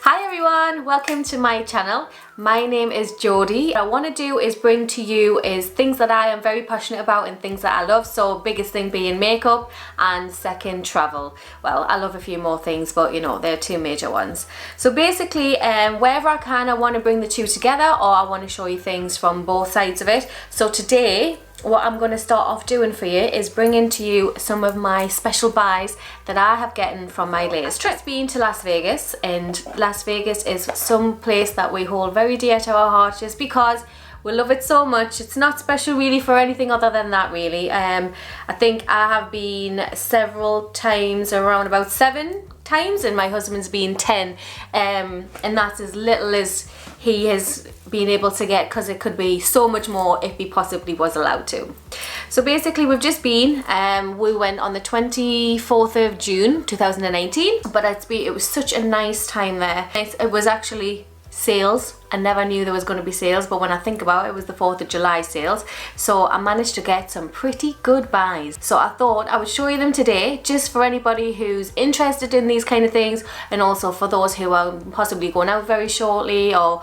Hi everyone, welcome to my channel. My name is Jodie. What I want to do is bring to you things that I am very passionate about and things that I love. So biggest thing being makeup and second travel. Well, I love a few more things, but you know, they're two major ones. So basically wherever I can, I want to bring the two together, or I want to show you things from both sides of it. So today what I'm going to start off doing for you is bringing to you some of my special buys that I have gotten from my latest trip. It's been to Las Vegas, and Las Vegas is some place that we hold very dear to our hearts just because we love it so much. It's not special really for anything other than that really. I think I have been several times, around about 7 times, and my husband's been 10, and that's as little as he has been able to get, because it could be so much more if he possibly was allowed to. So basically we've just been, we went on the 24th of June 2019, but it was such a nice time there. It was actually sales. I never knew there was going to be sales, but when I think about it, it was the 4th of July sales, so I managed to get some pretty good buys. So I thought I would show you them today, just for anybody who's interested in these kind of things, and also for those who are possibly going out very shortly, or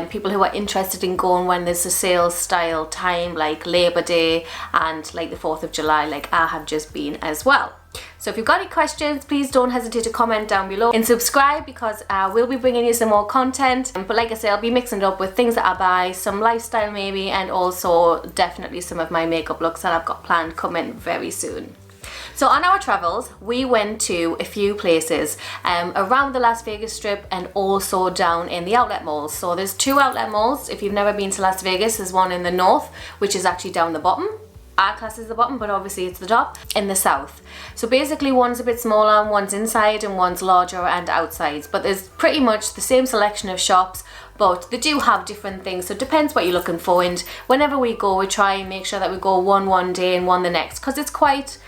people who are interested in going when there's a sales style time like Labor Day and like the 4th of July, like I have just been as well. So if you've got any questions, please don't hesitate to comment down below and subscribe, because I will be bringing you some more content. But like I said, I'll be mixing it up with things that I buy, some lifestyle maybe, and also definitely some of my makeup looks that I've got planned coming very soon. So on our travels, we went to a few places around the Las Vegas Strip and also down in the outlet malls. So there's 2 outlet malls. If you've never been to Las Vegas, there's one in the north, which is actually down the bottom. Our class is the bottom, but obviously it's the top, in the south. So basically one's a bit smaller, one's inside and one's larger and outside, but there's pretty much the same selection of shops, but they do have different things, so it depends what you're looking for. And whenever we go, we try and make sure that we go one day and one the next, because it's quite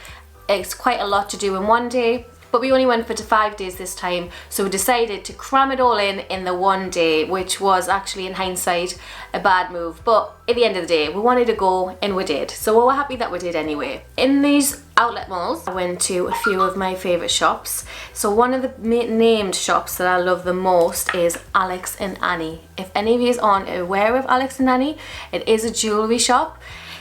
a lot to do in one day. But we only went for 5 days this time, so we decided to cram it all in the one day, which was actually in hindsight a bad move. But at the end of the day, we wanted to go and we did. So we were happy that we did anyway. In these outlet malls, I went to a few of my favourite shops. So one of the named shops that I love the most is Alex and Annie. If any of you aren't aware of Alex and Annie, it is a jewellery shop.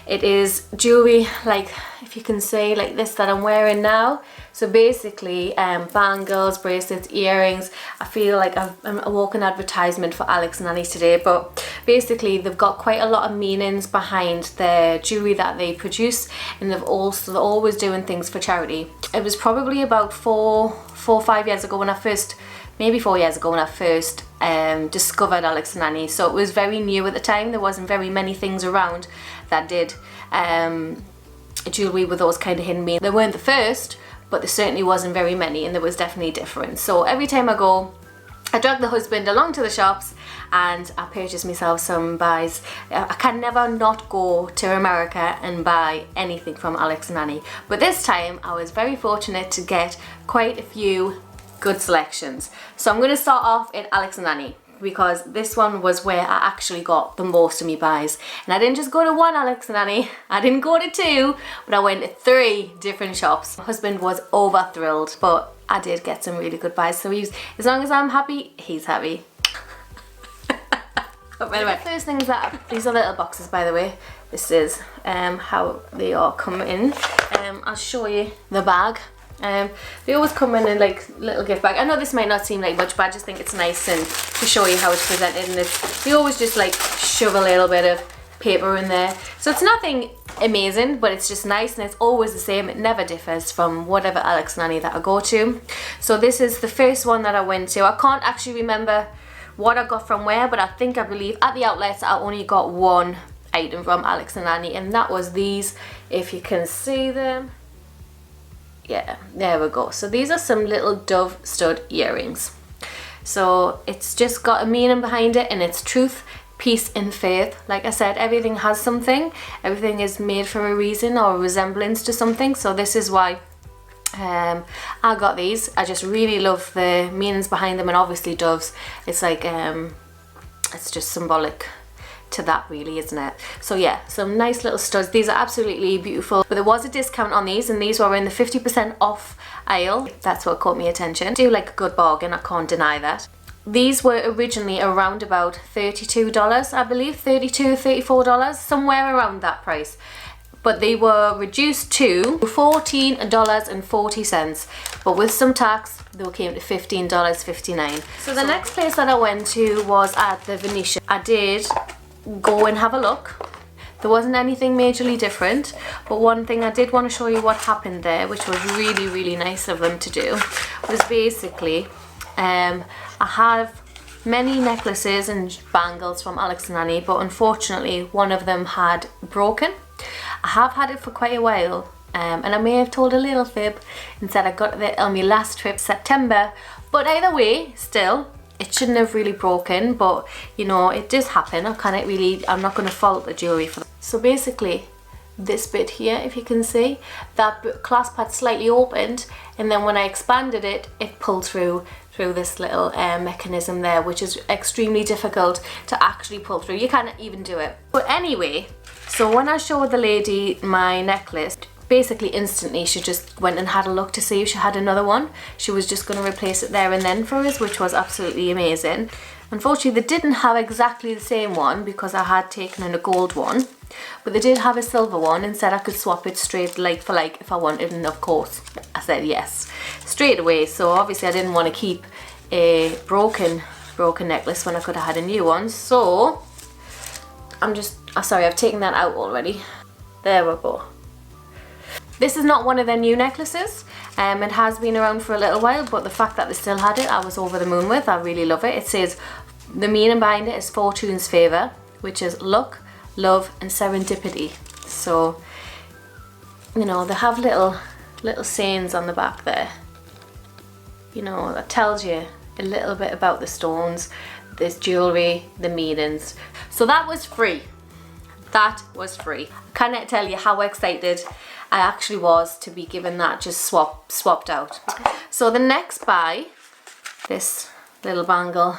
It is jewellery, like, if you can say, like this that I'm wearing now. So basically bangles, bracelets, earrings. I feel like I'm a walking advertisement for Alex and Annie today, but basically they've got quite a lot of meanings behind their jewellery that they produce, and they're always doing things for charity. It was probably about 4 or 5 years ago when I first, maybe 4 years ago when I first discovered Alex and Annie. So it was very new at the time. There wasn't very many things around that did jewellery with those kind of hidden meanings. They weren't the first, but there certainly wasn't very many, and there was definitely a difference. So every time I go, I drag the husband along to the shops and I purchase myself some buys. I can never not go to America and buy anything from Alex and Annie, but this time I was very fortunate to get quite a few good selections. So I'm going to start off at Alex and Annie, because this one was where I actually got the most of me buys. And I didn't just go to one Alex and Annie, I didn't go to 2, but I went to 3 different shops. My husband was over thrilled, but I did get some really good buys, so as long as I'm happy, he's happy. But anyway, the first thing is that these are little boxes, by the way. This is how they all come in. I'll show you the bag. They always come in like little gift bag. I know this might not seem like much, but I just think it's nice and to show you how it's presented. And they always just like shove a little bit of paper in there. So it's nothing amazing, but it's just nice, and it's always the same. It never differs from whatever Alex and Annie that I go to. So this is the first one that I went to. I can't actually remember what I got from where, but I believe at the outlets I only got one item from Alex and Annie, and that was these, if you can see them. Yeah, there we go. So these are some little dove stud earrings. So it's just got a meaning behind it, and it's truth, peace and faith. Like I said, everything has something. Everything is made for a reason or a resemblance to something. So this is why I got these. I just really love the meanings behind them, and obviously doves. It's like it's just symbolic to that really, isn't it? So yeah, some nice little studs. These are absolutely beautiful, but there was a discount on these, and these were in the 50% off aisle. That's what caught me attention. I do like a good bargain, I can't deny that. These were originally around about $32, I believe, $32, $34, somewhere around that price. But they were reduced to $14.40, but with some tax they came to $15.59. So the next place that I went to was at the Venetian. I did go and have a look. There wasn't anything majorly different, but one thing I did want to show you what happened there, which was really, really nice of them to do, was basically I have many necklaces and bangles from Alex and Annie, but unfortunately one of them had broken. I have had it for quite a while, and I may have told a little fib and said I got it on my last trip September, but either way, still, it shouldn't have really broken, but you know, it does happen. I'm not going to fault the jewellery for that. So basically, this bit here, if you can see, that clasp had slightly opened, and then when I expanded it, it pulled through this little mechanism there, which is extremely difficult to actually pull through. You can't even do it. But anyway, so when I showed the lady my necklace, basically instantly she just went and had a look to see if she had another one. She was just going to replace it there and then for us, which was absolutely amazing. Unfortunately, they didn't have exactly the same one because I had taken in a gold one, but they did have a silver one and said I could swap it straight like for like if I wanted, and of course I said yes straight away. So obviously I didn't want to keep a broken necklace when I could have had a new one. So sorry, I've taken that out already. There we go. This is not one of their new necklaces. It has been around for a little while, but the fact that they still had it, I was over the moon with. I really love it. It says, the meaning behind it is fortune's favour, which is luck, love and serendipity. So, you know, they have little sayings on the back there. You know, that tells you a little bit about the stones, this jewellery, the meanings. So that was free. That was free. I cannot tell you how excited I actually was to be given that just swapped out. So the next buy, this little bangle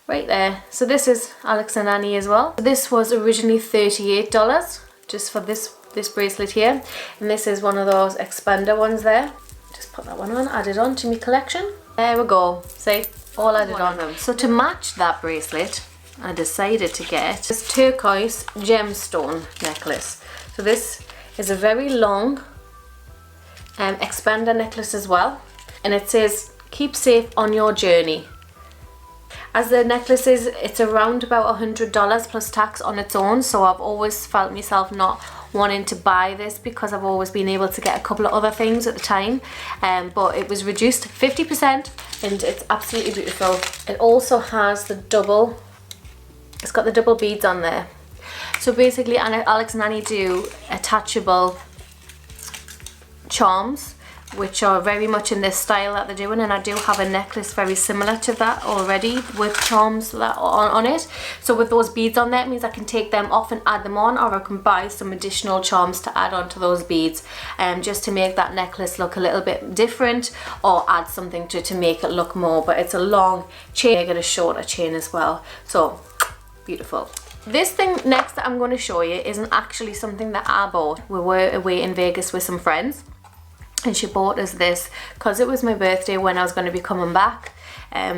right there. So this is Alex and Annie as well. This was originally $38 just for this bracelet here, and this is one of those expander ones there. Just put that one on, add it on to my collection. There we go. See, all added on them. So to match that bracelet, I decided to get this turquoise gemstone necklace. So this is a very long expander necklace as well, and it says keep safe on your journey. As the necklace is, it's around about $100 plus tax on its own, so I've always felt myself not wanting to buy this because I've always been able to get a couple of other things at the time, but it was reduced 50% and it's absolutely beautiful. It also has the double, it's got the double beads on there. So basically Alex and Annie do attachable charms, which are very much in this style that they're doing, and I do have a necklace very similar to that already with charms that are on it. So with those beads on there, it means I can take them off and add them on, or I can buy some additional charms to add on to those beads, just to make that necklace look a little bit different, or add something to make it look more. But it's a long chain, I get a shorter chain as well. So beautiful. This thing next that I'm going to show you isn't actually something that I bought. We were away in Vegas with some friends, and she bought us this because it was my birthday when I was going to be coming back.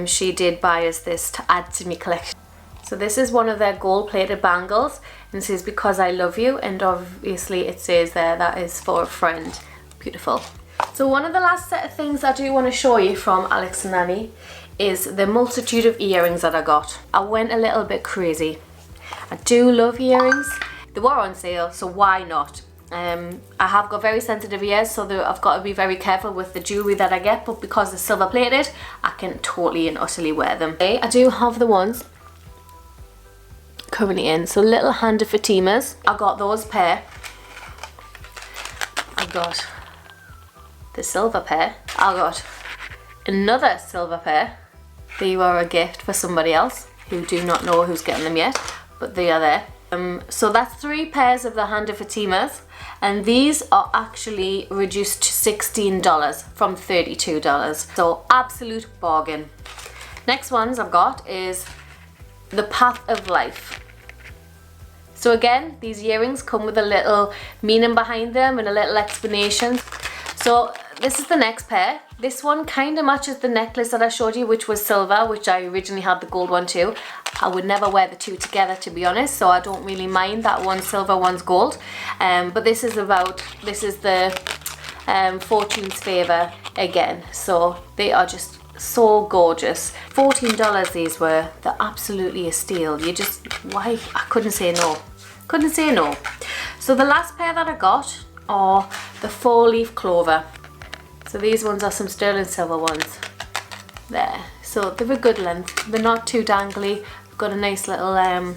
She did buy us this to add to my collection. So this is one of their gold plated bangles, and it says because I love you, and obviously it says there that is for a friend. Beautiful. So one of the last set of things I do want to show you from Alex and Annie is the multitude of earrings that I got. I went a little bit crazy. I do love earrings. They were on sale, so why not? I have got very sensitive ears, so I've got to be very careful with the jewellery that I get, but because they're silver plated, I can totally and utterly wear them. Okay, I do have the ones currently in, so little hand of Fatimas. I got those pair. I got the silver pair. I got another silver pair. They were a gift for somebody else who do not know who's getting them yet, but they are there. So that's 3 pairs of the hand of Fatimas, and these are actually reduced to $16 from $32. So absolute bargain. Next ones I've got is the Path of Life. So again, these earrings come with a little meaning behind them and a little explanation. So this is the next pair. This one kind of matches the necklace that I showed you, which was silver, which I originally had the gold one too. I would never wear the two together, to be honest, so I don't really mind that one's silver, one's gold. But this is the Fortune's Favour again. So they are just so gorgeous. $14 these were. They're absolutely a steal. Why? I couldn't say no. Couldn't say no. So the last pair that I got are the 4-leaf clover. So these ones are some sterling silver ones. There. So they're a good length. They're not too dangly. They've got a nice little dangle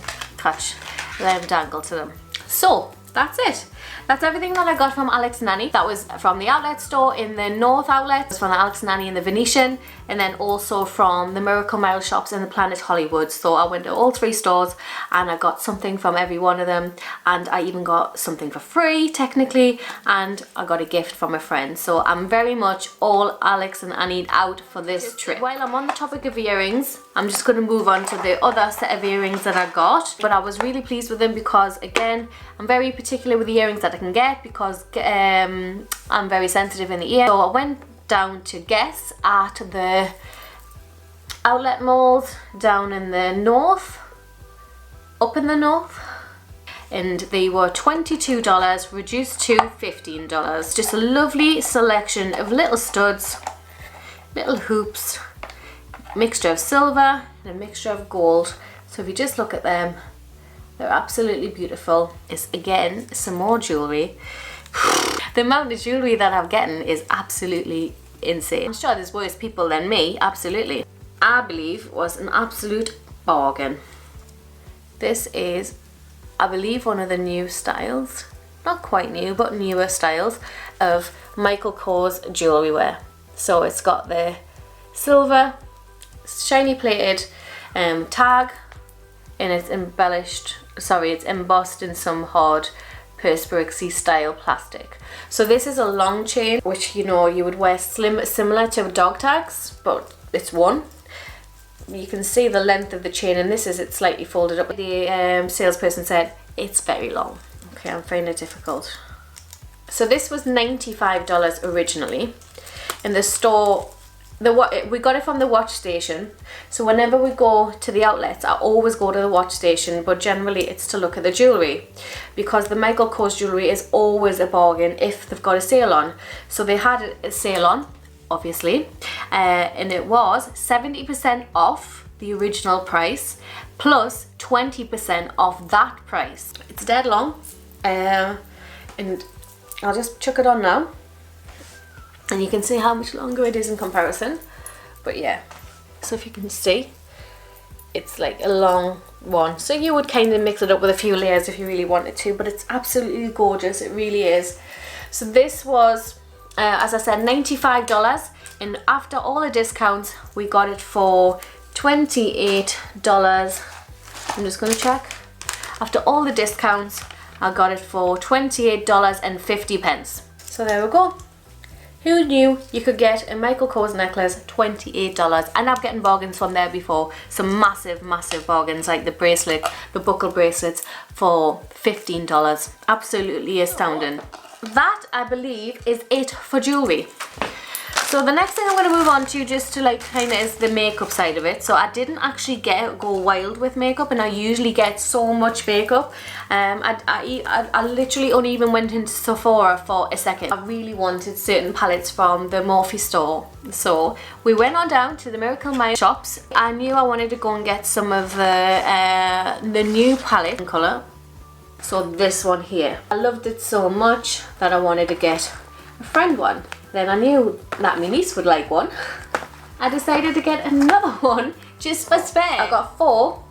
to them. So that's it. That's everything that I got from Alex and Ani. That was from the outlet store in the North outlet. It was from Alex and Ani in the Venetian, and then also from the Miracle Mile shops in the Planet Hollywood. So I went to all 3 stores and I got something from every one of them, and I even got something for free technically, and I got a gift from a friend. So I'm very much all Alex and Ani out for this trip. While I'm on the topic of earrings, I'm just going to move on to the other set of earrings that I got. But I was really pleased with them because, again, I'm very particular with the earrings that I can get because I'm very sensitive in the ear. So I went down to Guess at the outlet malls down in the north, up in the north, and they were $22 reduced to $15. Just a lovely selection of little studs, little hoops, mixture of silver and a mixture of gold. So if you just look at them, they're absolutely beautiful. It's again some more jewellery. The amount of jewellery that I'm getting is absolutely insane. I'm sure there's worse people than me, absolutely. I believe was an absolute bargain. This is, I believe, one of the new styles, not quite new, but newer styles of Michael Kors jewellery wear. So it's got the silver, shiny plated tag, and it's it's embossed in some hard Perspex style plastic. So this is a long chain, which you would wear similar to dog tags, but it's one. You can see the length of the chain, and it's slightly folded up. The salesperson said it's very long. Okay, I'm finding it difficult. So this was $95 originally in the store. We got it from the watch station, so whenever we go to the outlets I always go to the watch station, but generally it's to look at the jewellery because the Michael Kors jewellery is always a bargain if they've got a sale on. So they had a sale on, obviously, and it was 70% off the original price plus 20% off that price. It's dead long, and I'll just chuck it on now. And you can see how much longer it is in comparison. But yeah, so if you can see, it's like a long one. So you would kind of mix it up with a few layers if you really wanted to, but it's absolutely gorgeous, it really is. So this was, as I said, $95, and after all the discounts, we got it for $28. I'm just gonna check. After all the discounts, I got it for $28.50. So there we go. Who knew you could get a Michael Kors necklace $28? And I'm getting bargains from there before. Some massive, massive bargains, like the bracelet, the buckle bracelets for $15. Absolutely astounding. That, I believe, is it for jewellery. So the next thing I'm going to move on to, just to kind of, is the makeup side of it. So I didn't actually go wild with makeup, and I usually get so much makeup. I literally only even went into Sephora for a second. I really wanted certain palettes from the Morphe store. So we went on down to the Miracle Mile shops. I knew I wanted to go and get some of the new palette in colour. So this one here. I loved it so much that I wanted to get a friend one. Then I knew that my niece would like one. I decided to get another one just for spare. I got 4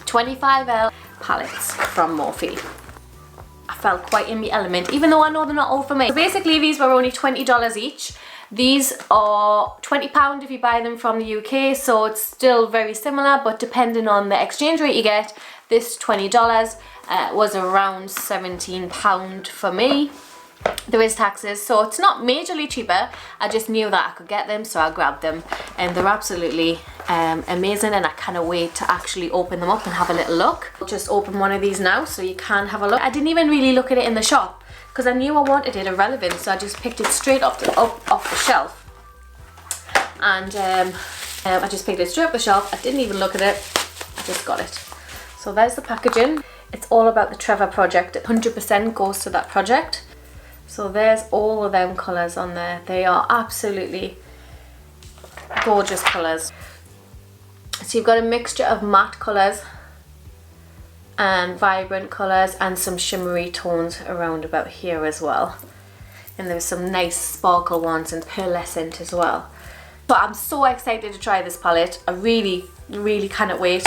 25L palettes from Morphe. I felt quite in my element, even though I know they're not all for me. So basically these were only $20 each. These are £20 if you buy them from the UK, so it's still very similar, but depending on the exchange rate you get, this $20 was around £17 for me. there is taxes, so it's not majorly cheaper. I just knew that I could get them, so I grabbed them, and they're absolutely amazing, and I cannot wait to actually open them up and have a little look. I'll just open one of these now so you can have a look. I didn't even really look at it in the shop because I knew I wanted it irrelevant, so I just picked it straight off the shelf, and I just picked it straight off the shelf. I didn't even look at it, I just got it. So there's the packaging. It's all about the Trevor project. 100% goes to that project. So there's all of them colours on there. They are absolutely gorgeous colours. So you've got a mixture of matte colours and vibrant colours and some shimmery tones around about here as well. And there's some nice sparkle ones and pearlescent as well. But I'm so excited to try this palette. I really, really cannot wait.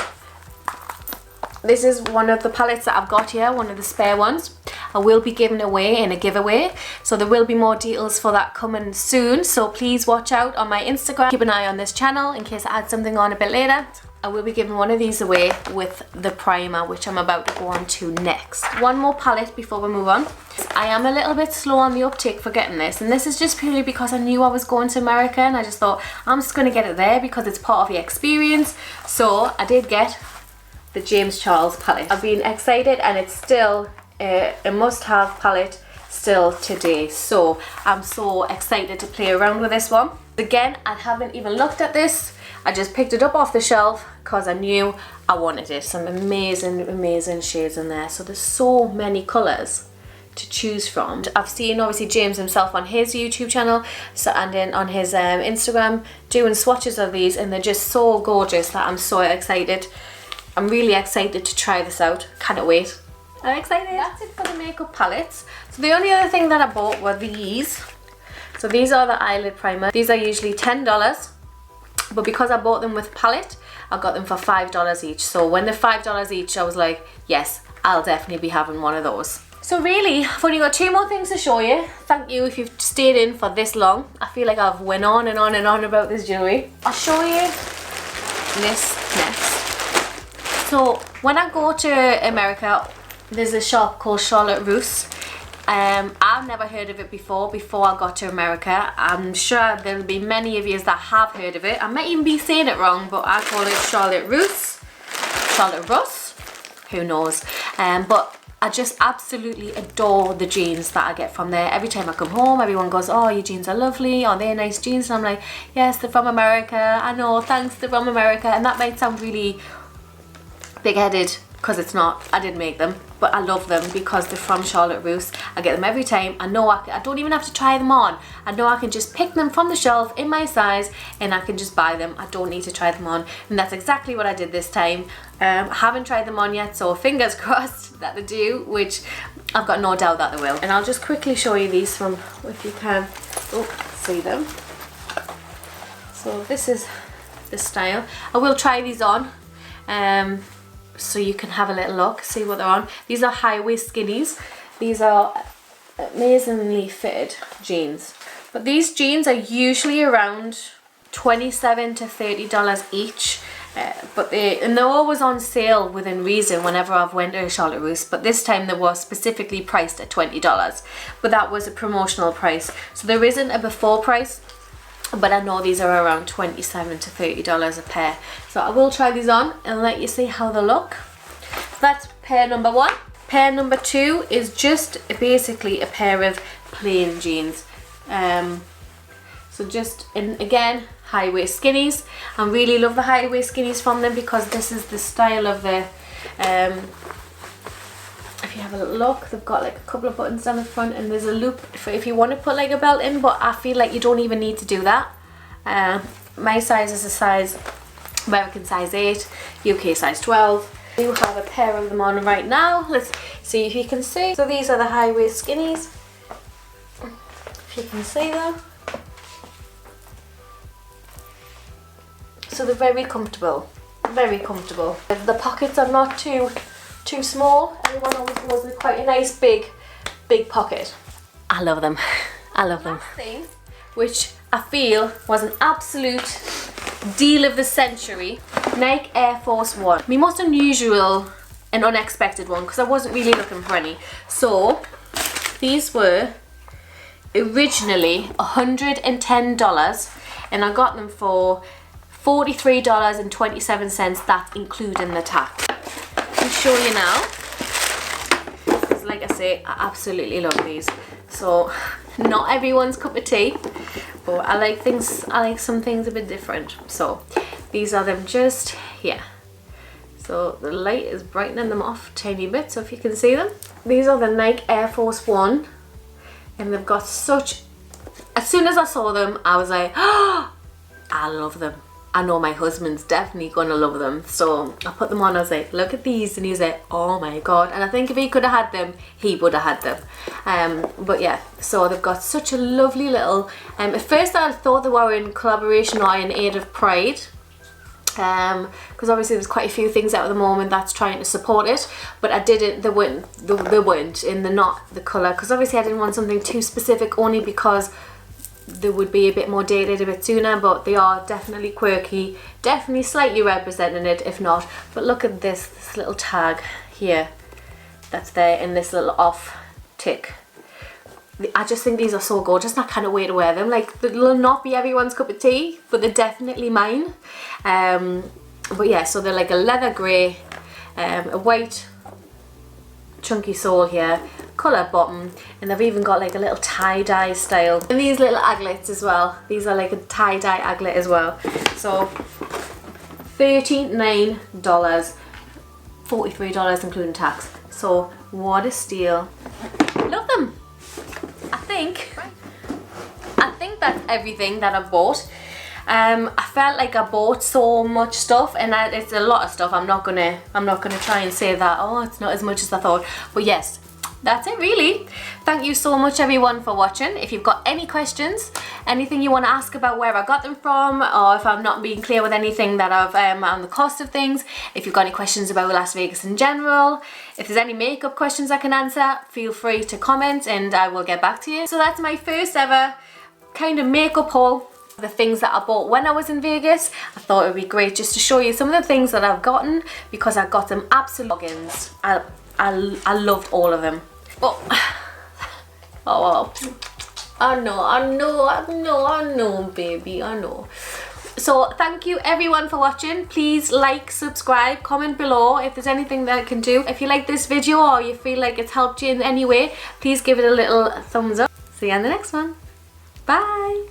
This is one of the palettes that I've got here, one of the spare ones. I will be giving away in a giveaway, so there will be more details for that coming soon, so please watch out on my Instagram. Keep an eye on this channel in case I add something on a bit later. I will be giving one of these away with the primer, which I'm about to go on to next. One more palette before we move on. I am a little bit slow on the uptake for getting this, and this is just purely because I knew I was going to America, and I just thought I'm just going to get it there because it's part of the experience. So I did get the James Charles palette. I've been excited, and it's still a must-have palette still today, so I'm so excited to play around with this one. Again, I haven't even looked at this. I just picked it up off the shelf because I knew I wanted it. Some amazing shades in there. So there's so many colours to choose from. I've seen obviously James himself on his YouTube channel, so, and then on his Instagram, doing swatches of these, and they're just so gorgeous that I'm so excited. I'm really excited to try this out. Cannot wait. I'm excited. That's it for the makeup palettes. So the only other thing that I bought were these. So these are the eyelid primer. These are usually $10, but because I bought them with palette, I got them for $5 each. So when they're $5 each, I was like, yes, I'll definitely be having one of those. So really, I've only got two more things to show you. Thank you if you've stayed in for this long. I feel like I've went on and on and on about this jewellery. I'll show you this next. So when I go to America, there's a shop called Charlotte Russe. I've never heard of it before I got to America. I'm sure there'll be many of you that have heard of it. I might even be saying it wrong, but I call it Charlotte Russe. Charlotte Russe, who knows. But I just absolutely adore the jeans that I get from there. Every time I come home, everyone goes, oh, your jeans are lovely, oh, they're nice jeans. And I'm like, yes, they're from America. I know, thanks, they're from America. And that might sound really big-headed, because it's not. I didn't make them, but I love them because they're from Charlotte Russe. I get them every time. I know I don't even have to try them on. I know I can just pick them from the shelf in my size and I can just buy them. I don't need to try them on, and that's exactly what I did this time. I haven't tried them on yet, so fingers crossed that they do, which I've got no doubt that they will. And I'll just quickly show you these from, if you can see them. So this is the style. I will try these on. So you can have a little look, see what they're on. These are high waist skinnies. These are amazingly fitted jeans. But these jeans are usually around $27 to $30 each. But they're always on sale within reason whenever I've went to Charlotte Russe. But this time they were specifically priced at $20. But that was a promotional price. So there isn't a before price. But I know these are around $27 to $30 a pair. So I will try these on and let you see how they look. So that's pair number one. Pair number two is just basically a pair of plain jeans. So just, and again, high waist skinnies. I really love the high waist skinnies from them because this is the style of the, if you have a little look, they've got like a couple of buttons down the front and there's a loop for if you want to put like a belt in, but I feel like you don't even need to do that. My size is a size, American size 8, UK size 12. We have a pair of them on right now. Let's see if you can see. So these are the high waist skinnies. If you can see them. So they're very comfortable, very comfortable. The pockets are not too small. Everyone always goes with quite a nice big pocket. I love them. I love them. Last thing, which I feel was an absolute deal of the century, Nike Air Force One. My most unusual and unexpected one because I wasn't really looking for any. So these were originally $110 and I got them for $43.27. That's including the tax. I'll show you now. Like I say, I absolutely love these. So not everyone's cup of tea, but I like some things a bit different. So these are them just here. So the light is brightening them off a tiny bit, so if you can see them. These are the Nike Air Force One, and they've got such, as soon as I saw them I was like, oh, I love them. I know my husband's definitely gonna love them. So I put them on, I was like, look at these, and he was like, oh my god. And I think if he could have had them, he would have had them. But yeah, so they've got such a lovely little, at first I thought they were in collaboration or in aid of Pride, because obviously there's quite a few things out at the moment that's trying to support it, but I didn't, they weren't in the, not the colour, because obviously I didn't want something too specific, only because they would be a bit more dated a bit sooner, but they are definitely quirky, definitely slightly representing it if not. But look at this little tag here that's there in this little off tick. I just think these are so gorgeous and I can't wait to wear them. Like, they'll not be everyone's cup of tea, but they're definitely mine. But yeah, so they're like a leather grey, a white chunky sole here, colour bottom, and they've even got like a little tie-dye style. And these little aglets as well. These are like a tie-dye aglet as well. So $39, $43 including tax. So what a steal. Love them. I think that's everything that I've bought. I felt like I bought so much stuff, and it's a lot of stuff. I'm not gonna try and say that, oh, it's not as much as I thought, but yes, that's it really. Thank you so much everyone for watching. If you've got any questions, anything you want to ask about where I got them from, or if I'm not being clear with anything that I've on the cost of things, if you've got any questions about Las Vegas in general, if there's any makeup questions I can answer, feel free to comment and I will get back to you. So that's my first ever kind of makeup haul. The things that I bought when I was in Vegas. I thought it would be great just to show you some of the things that I've gotten, because I got them absolutely. I loved all of them. But oh, I know, baby, I know. So thank you everyone for watching. Please like, subscribe, comment below if there's anything that I can do. If you like this video or you feel like it's helped you in any way, please give it a little thumbs up. See you in the next one. Bye.